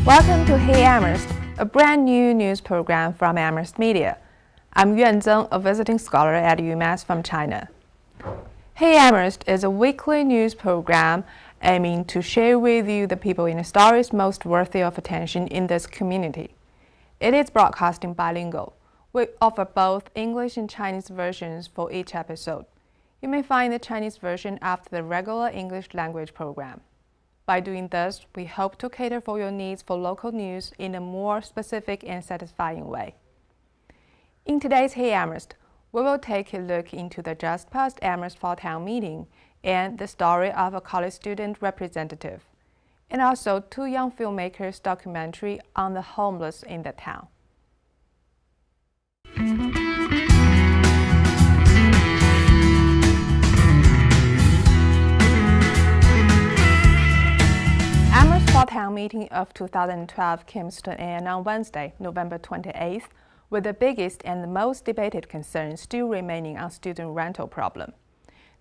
Welcome to Hey Amherst, a brand new news program from Amherst Media. I'm Yuan Zeng, a visiting scholar at UMass from China. Hey Amherst is a weekly news program aiming to share with you the people in the stories most worthy of attention in this community. It is broadcasting bilingual. We offer both English and Chinese versions for each episode. You may find the Chinese version after the regular English language program. By doing this, we hope to cater for your needs for local news in a more specific and satisfying way. In today's Hey Amherst, we will take a look into the just past Amherst Fall Town meeting and the story of a college student representative, and also two young filmmakers' documentary on the homeless in the town. Fall Town meeting of 2012 came to an end on Wednesday, November 28th, with the biggest and the most debated concern still remaining on student rental problem.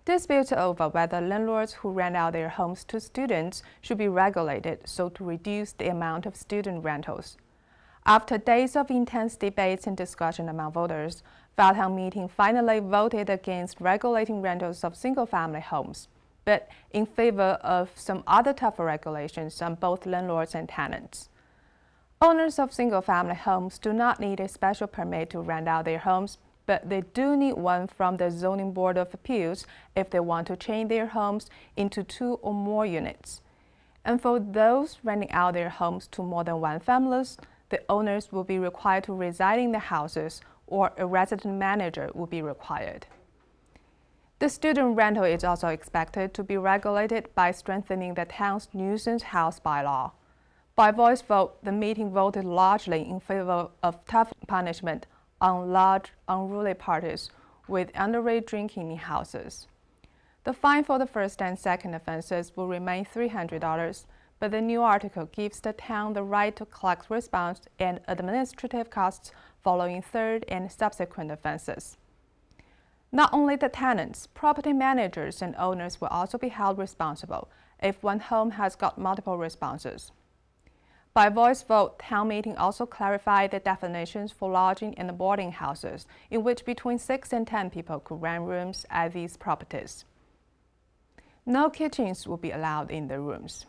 Disputes over whether landlords who rent out their homes to students should be regulated so to reduce the amount of student rentals. After days of intense debates and discussion among voters, Fall Town meeting finally voted against regulating rentals of single-family homes, but in favor of some other tougher regulations on both landlords and tenants. Owners of single-family homes do not need a special permit to rent out their homes, but they do need one from the Zoning Board of Appeals if they want to change their homes into 2 or more units. And for those renting out their homes to more than one families, the owners will be required to reside in the houses, or a resident manager will be required. The student rental is also expected to be regulated by strengthening the town's nuisance house bylaw. By voice vote, the meeting voted largely in favor of tough punishment on large, unruly parties with underage drinking in houses. The fine for the first and second offenses will remain $300, but the new article gives the town the right to collect response and administrative costs following third and subsequent offenses. Not only the tenants, property managers and owners will also be held responsible if one home has got multiple responses. By voice vote, town meeting also clarified the definitions for lodging and boarding houses, in which between 6 and 10 people could rent rooms at these properties. No kitchens will be allowed in the rooms.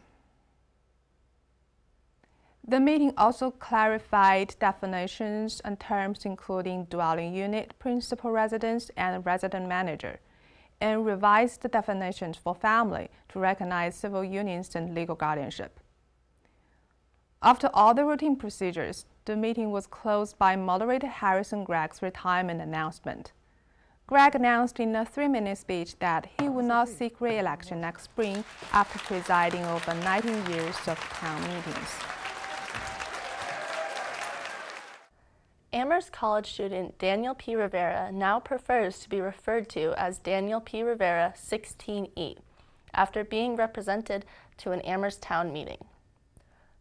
The meeting also clarified definitions and terms including dwelling unit, principal residence, and resident manager, and revised the definitions for family to recognize civil unions and legal guardianship. After all the routine procedures, the meeting was closed by moderator Harrison Gregg's retirement announcement. Gregg announced in a 3-minute speech that he would not seek re-election next spring after presiding over 19 years of town meetings. Amherst College student Daniel P. Rivera now prefers to be referred to as Daniel P. Rivera 16E, after being represented to an Amherst town meeting.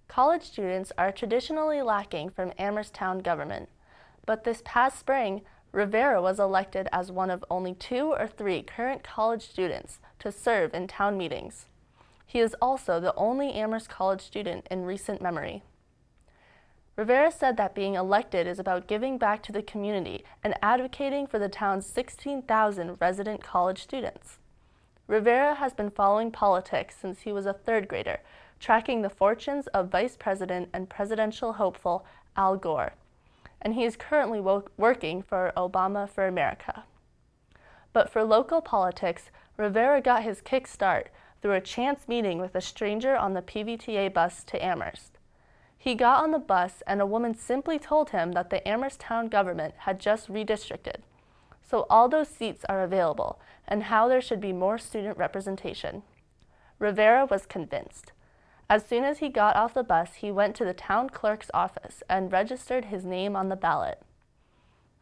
College students are traditionally lacking from Amherst town government, but this past spring, Rivera was elected as one of only 2 or 3 current college students to serve in town meetings. He is also the only Amherst College student in recent memory. Rivera said that being elected is about giving back to the community and advocating for the town's 16,000 resident college students. Rivera has been following politics since he was a 3rd grader, tracking the fortunes of Vice President and presidential hopeful Al Gore, and he is currently working for Obama for America. But for local politics, Rivera got his kickstart through a chance meeting with a stranger on the PVTA bus to Amherst. He got on the bus and a woman simply told him that the Amherst town government had just redistricted, so all those seats are available and how there should be more student representation. Rivera was convinced. As soon as he got off the bus, he went to the town clerk's office and registered his name on the ballot.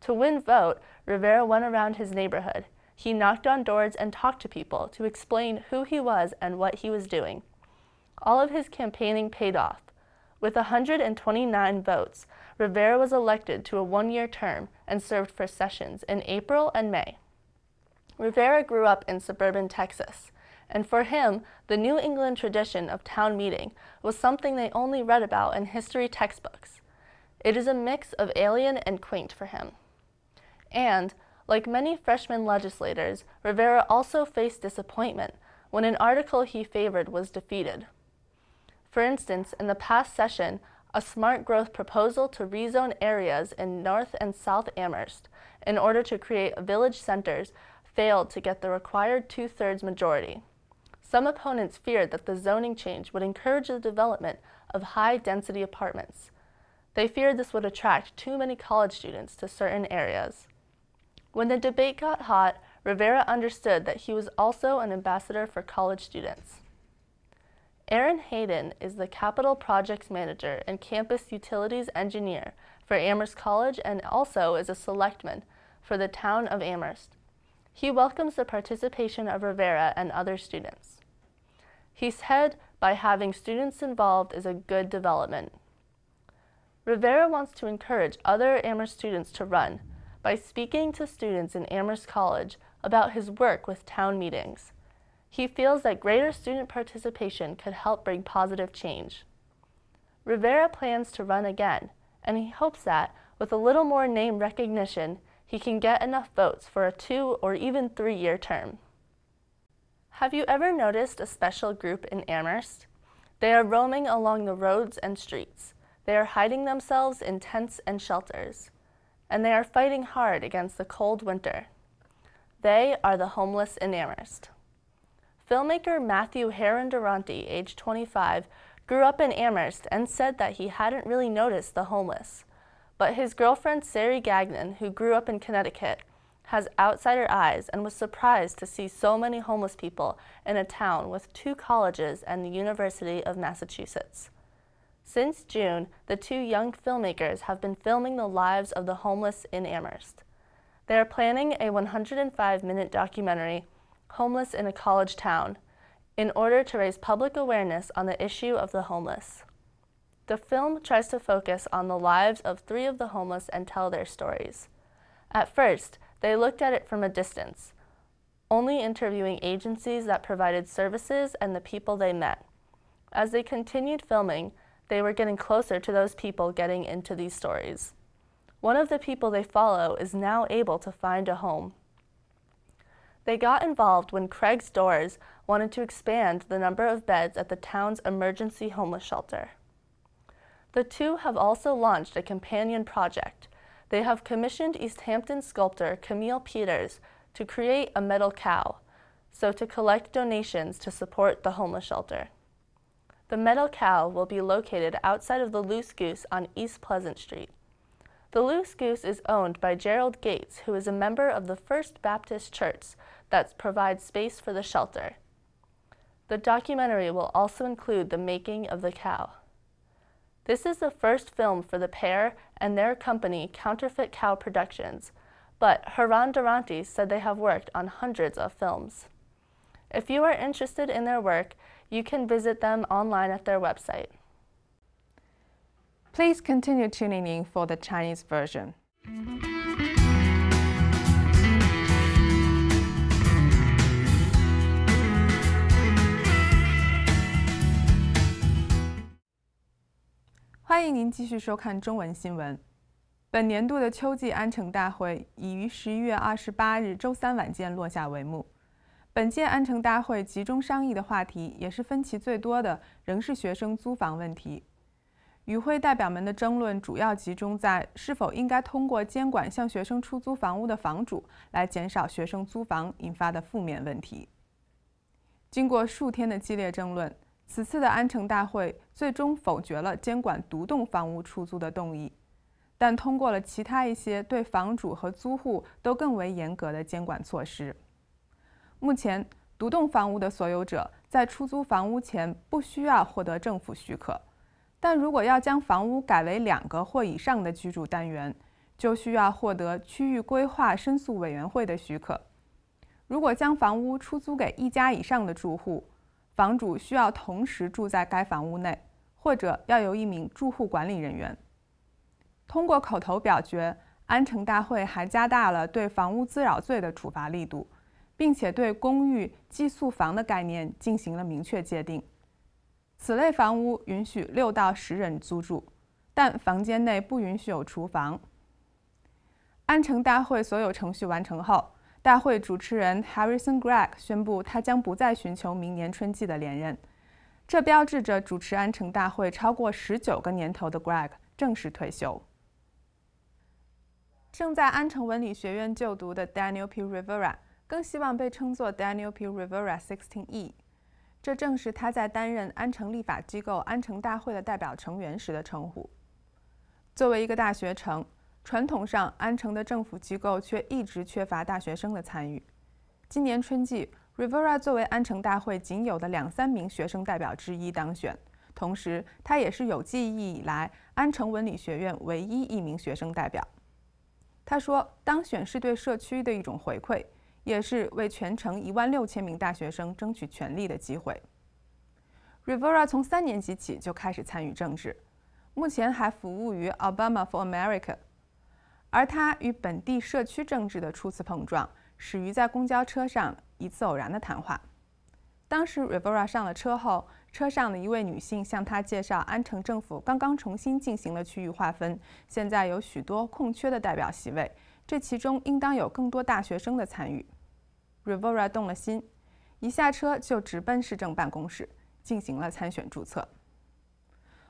To win vote, Rivera went around his neighborhood. He knocked on doors and talked to people to explain who he was and what he was doing. All of his campaigning paid off. With 129 votes, Rivera was elected to a 1-year term and served for sessions in April and May. Rivera grew up in suburban Texas and for him, the New England tradition of town meeting was something they only read about in history textbooks. It is a mix of alien and quaint for him. And, like many freshman legislators, Rivera also faced disappointment when an article he favored was defeated. For instance, in the past session, a smart growth proposal to rezone areas in North and South Amherst in order to create village centers failed to get the required 2/3 majority. Some opponents feared that the zoning change would encourage the development of high-density apartments. They feared this would attract too many college students to certain areas. When the debate got hot, Rivera understood that he was also an ambassador for college students. Aaron Hayden is the Capital Projects Manager and Campus Utilities Engineer for Amherst College and also is a selectman for the town of Amherst. He welcomes the participation of Rivera and other students. He said by having students involved is a good development. Rivera wants to encourage other Amherst students to run by speaking to students in Amherst College about his work with town meetings. He feels that greater student participation could help bring positive change. Rivera plans to run again, and he hopes that, with a little more name recognition, he can get enough votes for a 2 or even 3-year term. Have you ever noticed a special group in Amherst? They are roaming along the roads and streets. They are hiding themselves in tents and shelters, and they are fighting hard against the cold winter. They are the homeless in Amherst. Filmmaker Matthew Duranty, age 25, grew up in Amherst and said that he hadn't really noticed the homeless. But his girlfriend Sari Gagnon, who grew up in Connecticut, has outsider eyes and was surprised to see so many homeless people in a town with 2 colleges and the University of Massachusetts. Since June, the 2 young filmmakers have been filming the lives of the homeless in Amherst. They are planning a 105-minute documentary, Homeless in a College Town, in order to raise public awareness on the issue of the homeless. The film tries to focus on the lives of 3 of the homeless and tell their stories. At first, they looked at it from a distance, only interviewing agencies that provided services and the people they met. As they continued filming, they were getting closer to those people getting into these stories. One of the people they follow is now able to find a home. They got involved when Craig's Doors wanted to expand the number of beds at the town's emergency homeless shelter. The 2 have also launched a companion project. They have commissioned East Hampton sculptor Camille Peters to create a metal cow, so to collect donations to support the homeless shelter. The metal cow will be located outside of the Loose Goose on East Pleasant Street. The Loose Goose is owned by Gerald Gates, who is a member of the First Baptist Church that provides space for the shelter. The documentary will also include the making of the cow. This is the first film for the pair and their company, Counterfeit Cow Productions, but Duranty said they have worked on hundreds of films. If you are interested in their work, you can visit them online at their website. Please continue tuning in for the Chinese version. 欢迎您继续收看中文新闻。本年度的秋季安城大会已于11月28日周3晚间落下帷幕。本届安城大会集中商议的话题，也是分歧最多的，仍是学生租房问题。与会代表们的争论主要集中在是否应该通过监管向学生出租房屋的房主，来减少学生租房引发的负面问题。经过数天的激烈争论，此次的安城大会最终否决了监管独栋房屋出租的动议，但通过了其他一些对房主和租户都更为严格的监管措施。目前，独栋房屋的所有者在出租房屋前不需要获得政府许可。 但如果要将房屋改为2个或以上的居住单元，就需要获得区域规划申诉委员会的许可。如果将房屋出租给1家以上的住户，房主需要同时住在该房屋内，或者要由1名住户管理人员。通过口头表决，安城大会还加大了对房屋滋扰罪的处罚力度，并且对公寓寄宿房的概念进行了明确界定。此类房屋允许6到10人租住，但房间内不允许有厨房。安城大会所有程序完成后，大会主持人 Harrison Gregg 宣布他将不再寻求明年春季的连任。这标志着主持安城大会超过19个年头的 Gregg 正式退休。正在安城文理学院就读的 Daniel P. Rivera 更希望被称作 Daniel P. Rivera 16E， 这正是他在担任安城立法机构安城大会的代表成员时的称呼。作为一个大学城，传统上安城的政府机构却一直缺乏大学生的参与。今年春季，Rivera 作为安城大会仅有的2-3名学生代表之一当选，同时他也是有记忆以来安城文理学院唯一一名学生代表。他说，当选是对社区的一种回馈，也是为全城16000名大学生争取权利的机会。Rivera 从3年级起就开始参与政治，目前还服务于 Obama for America， 而他与本地社区政治的初次碰撞始于在公交车上一次偶然的谈话。当时 Rivera 上了车后，车上的一位女性向他介绍安城政府刚刚重新进行了区域划分，现在有许多空缺的代表席位，这其中应当有更多大学生的参与。Rivera 动了心，一下车就直奔市政办公室进行了参选注册。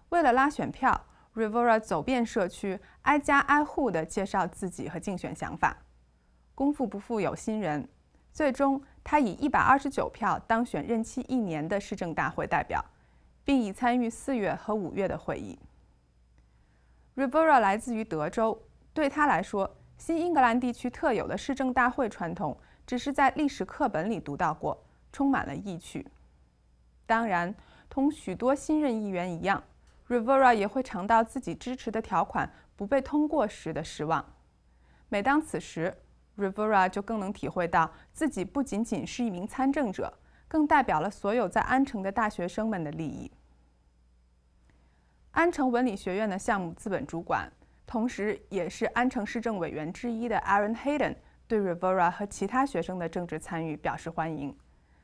为了拉选票， Rivera 走遍社区，挨家挨户地介绍自己和竞选想法。功夫不负有心人，最终他以129票当选任期1年的市政大会代表，并已参与4月和5月的会议。Rivera 来自于德州，对他来说，新英格兰地区特有的市政大会传统只是在历史课本里读到过，充满了意趣。当然，同许多新任议员一样， Rivera 也会尝到自己支持的条款不被通过时的失望。每当此时， Rivera 就更能体会到自己不仅仅是一名参政者，更代表了所有在安城的大学生们的利益。安城文理学院的项目资本主管，同时也是安城市政委员之一的 Aaron Hayden 对 Rivera 和其他学生的政治参与表示欢迎。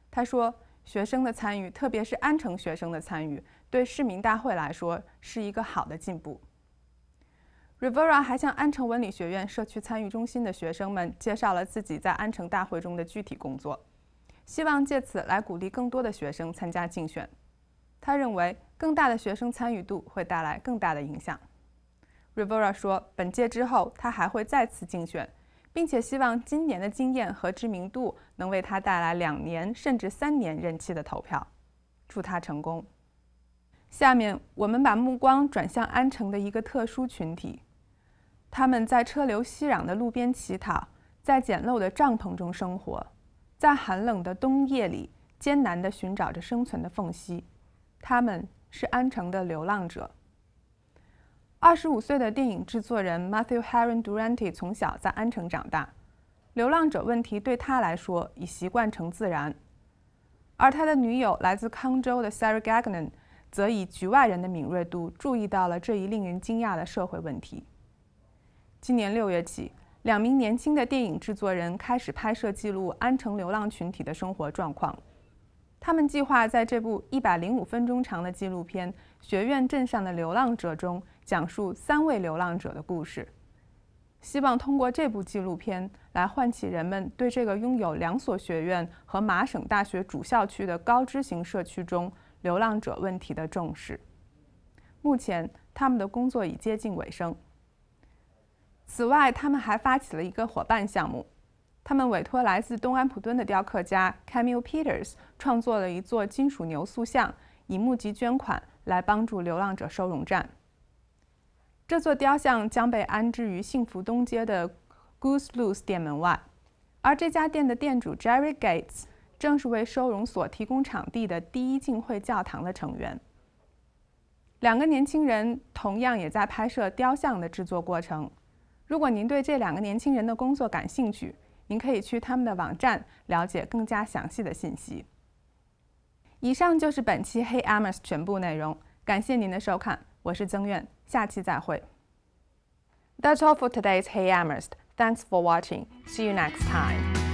他说，学生的参与，特别是安城学生的参与，对市民大会来说是一个好的进步。Rivera 还向安城文理学院社区参与中心的学生们介绍了自己在安城大会中的具体工作，希望借此来鼓励更多的学生参加竞选。他认为，更大的学生参与度会带来更大的影响。Rivera 说，本届之后他还会再次竞选，并且希望今年的经验和知名度能为他带来2年甚至3年任期的投票。祝他成功。下面我们把目光转向安城的一个特殊群体。他们在车流熙攘的路边乞讨，在简陋的帐篷中生活，在寒冷的冬夜里艰难地寻找着生存的缝隙。他们是安城的流浪者。25岁的电影制作人 Matthew Herron Durante 从小在安城长大，流浪者问题对他来说已习惯成自然。而他的女友来自康州的 Sarah Gagnon 则以局外人的敏锐度注意到了这一令人惊讶的社会问题。今年6月起，2名年轻的电影制作人开始拍摄记录安城流浪群体的生活状况。他们计划在这部105分钟长的纪录片《学院镇上的流浪者》中讲述3位流浪者的故事，希望通过这部纪录片来唤起人们对这个拥有2所学院和麻省大学主校区的高知型社区中流浪者问题的重视。目前，他们的工作已接近尾声。此外，他们还发起了一个伙伴项目。他们委托来自东安普敦的雕刻家 Camille Peters 创作了一座金属牛塑像，以募集捐款来帮助流浪者收容站。这座雕像将被安置于幸福东街的 Goose Loose 店门外，而这家店的店主 Jerry Gates 正是为收容所提供场地的第一浸会教堂的成员。2个年轻人同样也在拍摄雕像的制作过程。如果您对这2个年轻人的工作感兴趣，您可以去他们的网站了解更加详细的信息。以上就是本期 Hey Amherst 全部内容，感谢您的收看，我是曾苑，下期再会。That's all for today's Hey Amherst. Thanks for watching. See you next time.